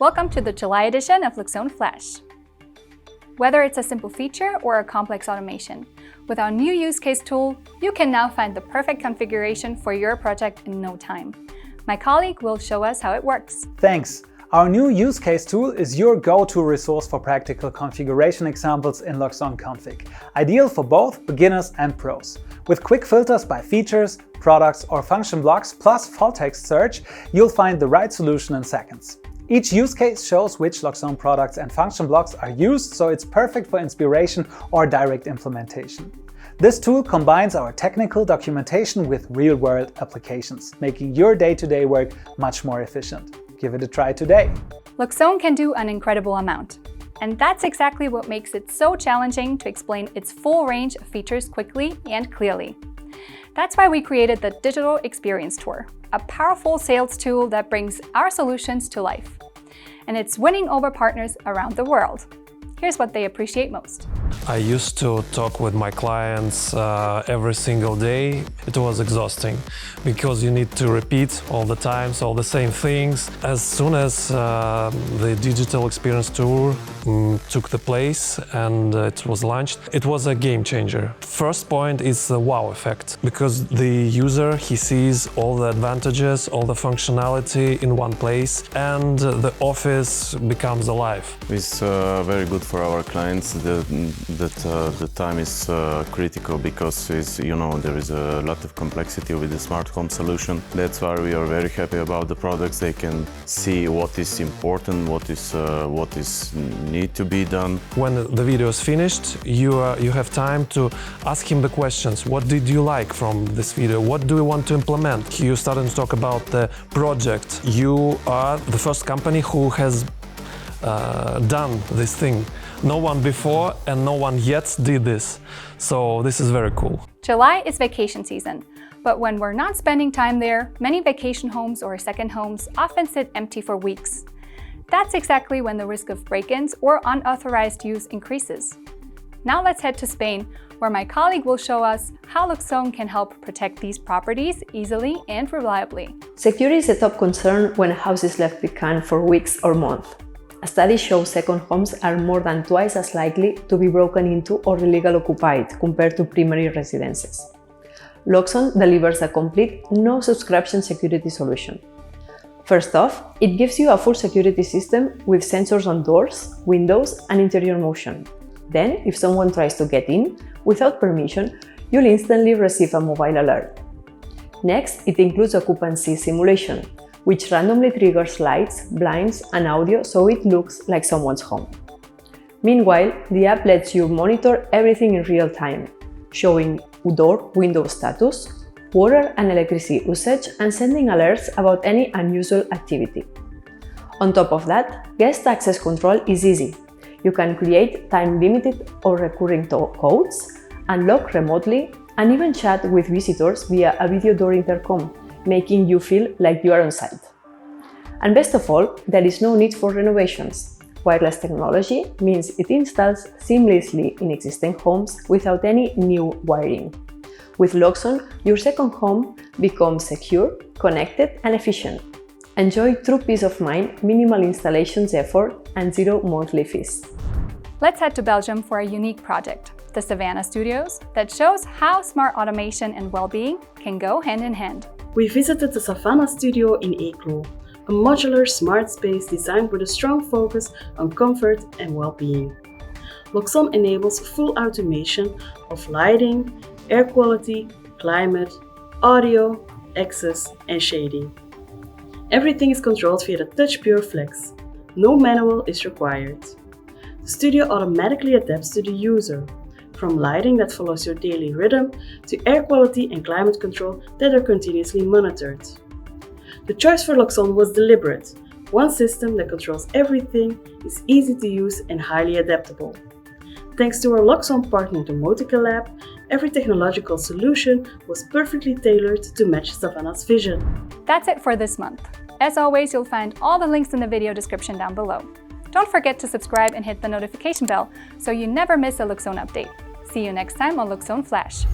Welcome to the July edition of Loxone Flash. Whether it's a simple feature or a complex automation, with our new use case tool, you can now find the perfect configuration for your project in no time. My colleague will show us how it works. Thanks. Our new use case tool is your go-to resource for practical configuration examples in Loxone Config, ideal for both beginners and pros. With quick filters by features, products or function blocks plus full text search, you'll find the right solution in seconds. Each use case shows which Loxone products and function blocks are used, so it's perfect for inspiration or direct implementation. This tool combines our technical documentation with real-world applications, making your day-to-day work much more efficient. Give it a try today. Loxone can do an incredible amount. And that's exactly what makes it so challenging to explain its full range of features quickly and clearly. That's why we created the Digital Experience Tour, a powerful sales tool that brings our solutions to life. And it's winning over partners around the world. Here's what they appreciate most. I used to talk with my clients every single day. It was exhausting because you need to repeat all the time, all the same things. As soon as the Digital Experience Tour took the place and it was launched, it was a game changer. First point is the wow effect, because the user, he sees all the advantages, all the functionality in one place, and the office becomes alive. It's very good for our clients that the time is critical, because there is a lot of complexity with the smart home solution. That's why we are very happy about the products. They can see what is important, what is need to be done. When the video is finished, you have time to ask him the questions. What did you like from this video? What do you want to implement? You started to talk about the project. You are the first company who has done this thing. No one before and no one yet did this. So this is very cool. July is vacation season, but when we're not spending time there, many vacation homes or second homes often sit empty for weeks. That's exactly when the risk of break-ins or unauthorized use increases. Now let's head to Spain, where my colleague will show us how Loxone can help protect these properties easily and reliably. Security is a top concern when a house is left vacant for weeks or months. A study shows second homes are more than twice as likely to be broken into or illegally occupied compared to primary residences. Loxone delivers a complete, no-subscription security solution. First off, it gives you a full security system with sensors on doors, windows, and interior motion. Then, if someone tries to get in without permission, you'll instantly receive a mobile alert. Next, it includes occupancy simulation, which randomly triggers lights, blinds, and audio so it looks like someone's home. Meanwhile, the app lets you monitor everything in real time, showing door/window status, water and electricity usage, and sending alerts about any unusual activity. On top of that, guest access control is easy. You can create time-limited or recurring codes, unlock remotely, and even chat with visitors via a video door intercom, making you feel like you are on site. And best of all, there is no need for renovations. Wireless technology means it installs seamlessly in existing homes without any new wiring. With Loxone, your second home becomes secure, connected, and efficient. Enjoy true peace of mind, minimal installations effort, and zero monthly fees. Let's head to Belgium for a unique project, the Savannah Studios, that shows how smart automation and well-being can go hand in hand. We visited the Savannah Studio in Eeklo, a modular smart space designed with a strong focus on comfort and well-being. Loxone enables full automation of lighting, air quality, climate, audio, access, and shading. Everything is controlled via the Touch Pure Flex. No manual is required. The studio automatically adapts to the user, from lighting that follows your daily rhythm to air quality and climate control that are continuously monitored. The choice for Loxone was deliberate. One system that controls everything, is easy to use and highly adaptable. Thanks to our Loxone partner Gamechanger Lab, every technological solution was perfectly tailored to match Savannah's vision. That's it for this month. As always, you'll find all the links in the video description down below. Don't forget to subscribe and hit the notification bell so you never miss a Loxone update. See you next time on Loxone Flash.